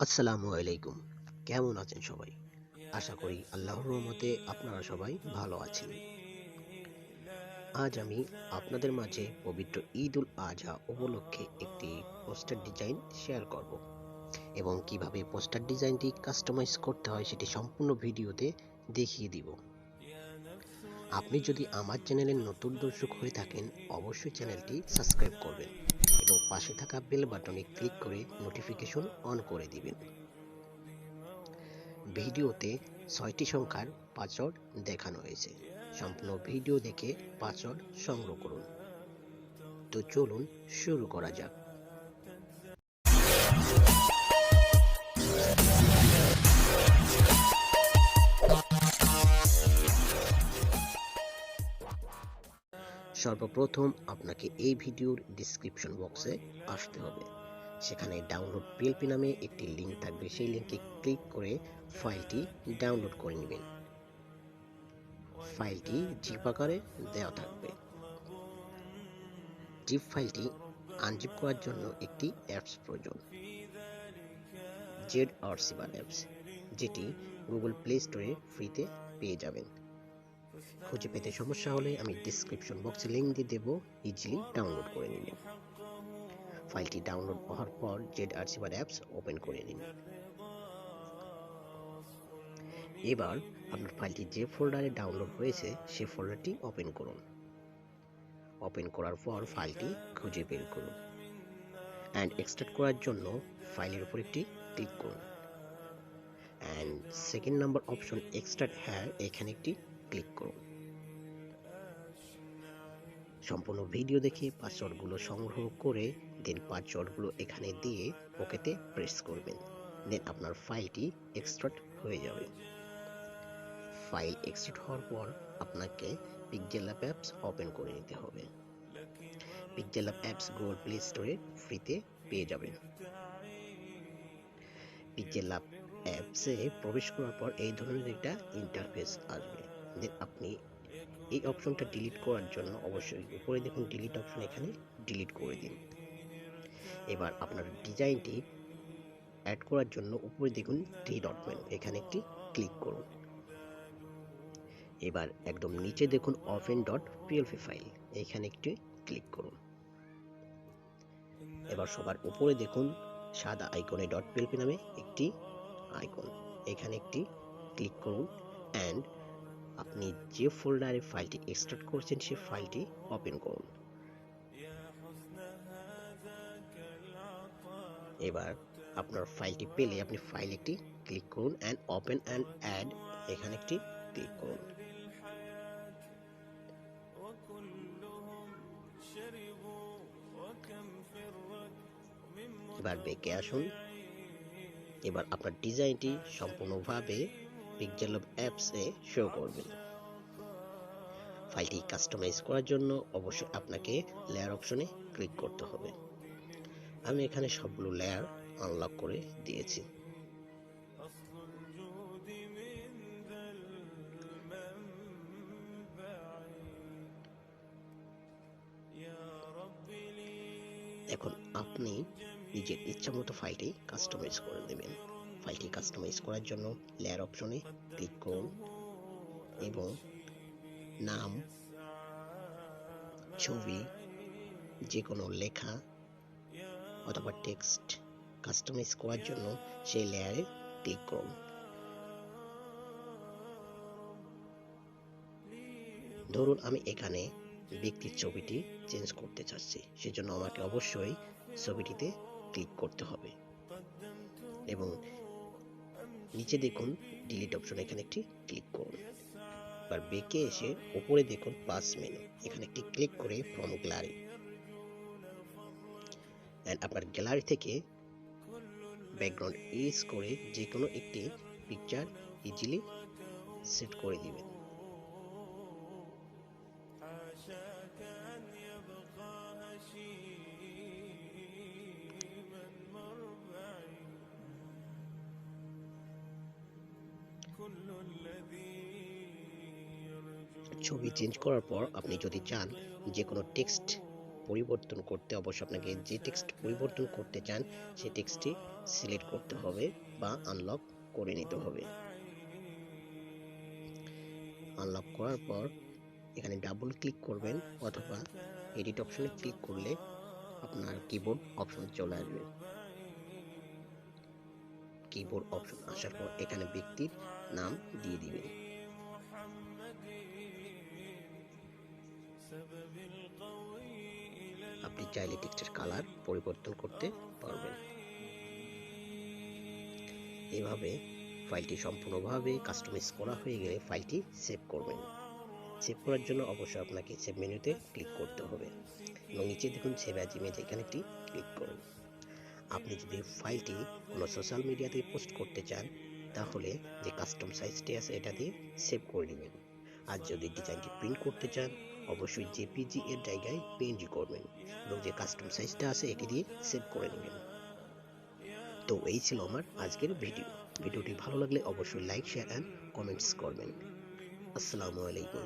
আসসালামু আলাইকুম। কেমন আছেন সবাই? আশা করি আল্লাহর রহমতে আপনারা সবাই ভালো আছেন। আজ আমি আপনাদের মাঝে পবিত্র ঈদ উল আজহা উপলক্ষে একটি পোস্টার ডিজাইন শেয়ার করব এবং কিভাবে পোস্টার ডিজাইনটি কাস্টমাইজ করতে হয় সেটি সম্পূর্ণ ভিডিওতে দেখিয়ে দিব। আপনি যদি আমার চ্যানেলের নতুন দর্শক হয়ে থাকেন, অবশ্যই চ্যানেলটি সাবস্ক্রাইব করবেন এবং পাশে থাকা বেল বাটনে ক্লিক করে নোটিফিকেশন অন করে দিবেন। ভিডিওতে ৬টি সংখ্যার পাসওয়ার্ড দেখানো হয়েছে। সম্পূর্ণ ভিডিও দেখে পাসওয়ার্ড সংগ্রহ করুন। তো চলুন শুরু করা যাক। সর্বপ্রথম আপনাকে এই ভিডিওর ডিসক্রিপশন বক্সে আসতে হবে। সেখানে ডাউনলোড পিএলপি নামে একটি লিঙ্ক থাকবে, সেই লিঙ্কে ক্লিক করে ফাইলটি ডাউনলোড করে নেবেন। ফাইলটি জিপ আকারে দেওয়া থাকবে। জিপ ফাইলটি আনজিপ করার জন্য একটি অ্যাপস প্রয়োজন, ZRCবার অ্যাপস, যেটি গুগল প্লে স্টোরে ফ্রিতে পেয়ে যাবেন। খুঁজে পেতে সমস্যা হলে আমি ডিসক্রিপশন বক্সে লিঙ্ক দিয়ে দেবো, ইজিলি ডাউনলোড করে নিন। ফাইলটি ডাউনলোড হওয়ার পর ZRCবার অ্যাপস ওপেন করে নিন। এবার আপনার ফাইলটি যে ফোল্ডারে ডাউনলোড হয়েছে সেই ফোল্ডারটি ওপেন করুন। ওপেন করার পর ফাইলটি খুঁজে বের করুন অ্যান্ড এক্সট্রাক্ট করার জন্য ফাইলের উপর একটি ক্লিক করুন and second number option extract হ্যার, এখানে একটি ক্লিক করুন। সম্পূর্ণ ভিডিও দেখে পাসওয়ার্ডগুলো সংগ্রহ করে দেন পাসওয়ার্ডগুলো এখানে দিয়ে ওকেতে প্রেস করবেন। দেন আপনার ফাইলটি এক্সট্রাক্ট হয়ে যাবে। ফাইল এক্সট্রাক্ট হওয়ার পর আপনাকে পিক্সেল ল্যাব অ্যাপস ওপেন করে নিতে হবে। Pixel lab apps Google play স্টোরে ফ্রিতে পেয়ে যাবেন। পিক্সেল ল্যাব অ্যাপসে প্রবেশ করার পর এই ধরনের একটা ইন্টারফেস আসবে। দেন আপনি এই অপশনটা ডিলিট করার জন্য অবশ্যই উপরে দেখুন ডিলিট অপশন, এখানে ডিলিট করে দিন। এবার আপনার ডিজাইনটি অ্যাড করার জন্য উপরে দেখুন থ্রি ডট মেনু, এখানে একটি ক্লিক করুন। এবার একদম নিচে দেখুন open.plp ফাইল, এখানে একটি ক্লিক করুন। এবার সবার উপরে দেখুন সাদা আইকনে .plp নামে একটি আইকন, এখানে একটি ক্লিক করুন অ্যান্ড আপনি যে ফোল্ডারে ফাইলটি এক্সট্রাক্ট করছেন সেই ফাইলটি ওপেন করুন। এবার আপনার ফাইলটি পেলে আপনি ফাইল একটি ক্লিক করুন অ্যান্ড ওপেন অ্যান্ড অ্যাড, এখানে একটি ক্লিক করুন। এবার ব্যাকে আসুন। এবার আপনার ডিজাইনটি সম্পূর্ণভাবে পিক্সেল ল্যাব অ্যাপসে শো করবে। ফাইলটি কাস্টমাইজ করার জন্য অবশ্যই আপনাকে লেয়ার অপশনে ক্লিক করতে হবে। আমি এখানে সবগুলো লেয়ার আনলক করে দিয়েছি। এখন আপনি নিজের ইচ্ছামতো ফাইলটি কাস্টমাইজ করে নেবেন। ফাইলটি কাস্টমাইজ করার জন্য লেয়ার অপশনে ক্লিক করুন এবং নাম, ছবি, যে কোনো লেখা অথবা টেক্সট কাস্টমাইজ করার জন্য সেই লেয়ারে ক্লিক করুন। ধরুন আমি এখানে ব্যক্তির ছবিটি চেঞ্জ করতে চাচ্ছি, সেজন্য আমাকে অবশ্যই ছবিটিতে ক্লিক করতে হবে এবং নিচে দেখুন ডিলিট অপশন, এখানে একটি ক্লিক করুন। এবার বেঁকে এসে উপরে দেখুন প্লাস মেনু, এখানে একটি ক্লিক করে ফ্রম গ্যালারি অ্যান্ড আপনার গ্যালারি থেকে ব্যাকগ্রাউন্ড ইরেজ করে যে কোনো একটি পিকচার ইজিলি সেট করে দিবেন। ছবি চেঞ্জ করার পর আপনি যদি চান যে কোনো টেক্সট পরিবর্তন করতে অবশ্যই আপনাকে যে টেক্সট পরিবর্তন করতে চান সেই টেক্সটটি সিলেক্ট করতে হবে বা আনলক করে নিতে হবে। আনলক করার পর এখানে ডাবল ক্লিক করবেন অথবা এডিট অপশনে ক্লিক করলে আপনার কিবোর্ড অপশন চলে আসবে। কিবোর্ড অপশন আসার পর এখানে ব্যক্তির নাম দিয়ে দিবেন। আপনি চাইলে টেক্সটের কালার পরিবর্তন করতে পারবেন। এভাবে ফাইলটি সম্পূর্ণভাবে কাস্টমাইজ করা হয়ে গেলে ফাইলটি সেভ করবেন। সেভ করার জন্য অবশ্যই আপনাকে সেভ মেনুতে ক্লিক করতে হবে এবং নিচে দেখুন সেভ অ্যাজ ইমেজ, এখানে একটি ক্লিক করুন। আপনি যদি ফাইলটি কোনো সোশ্যাল মিডিয়াতে পোস্ট করতে চান তাহলে যে কাস্টম সাইজটি আছে এটা দিয়ে সেভ করে নেবেন। আর যদি ডিজাইনটি প্রিন্ট করতে চান অবশ্যই জেপিজি এর জায়গায় পিএনজি করবেন এবং যে কাস্টম সাইজটা আছে এটি দিয়ে সেভ করে নেবেন। তো এই ছিল আমার আজকের ভিডিওটি ভালো লাগলে অবশ্যই লাইক, শেয়ার অ্যান্ড কমেন্টস করবেন। আসসালামু আলাইকুম।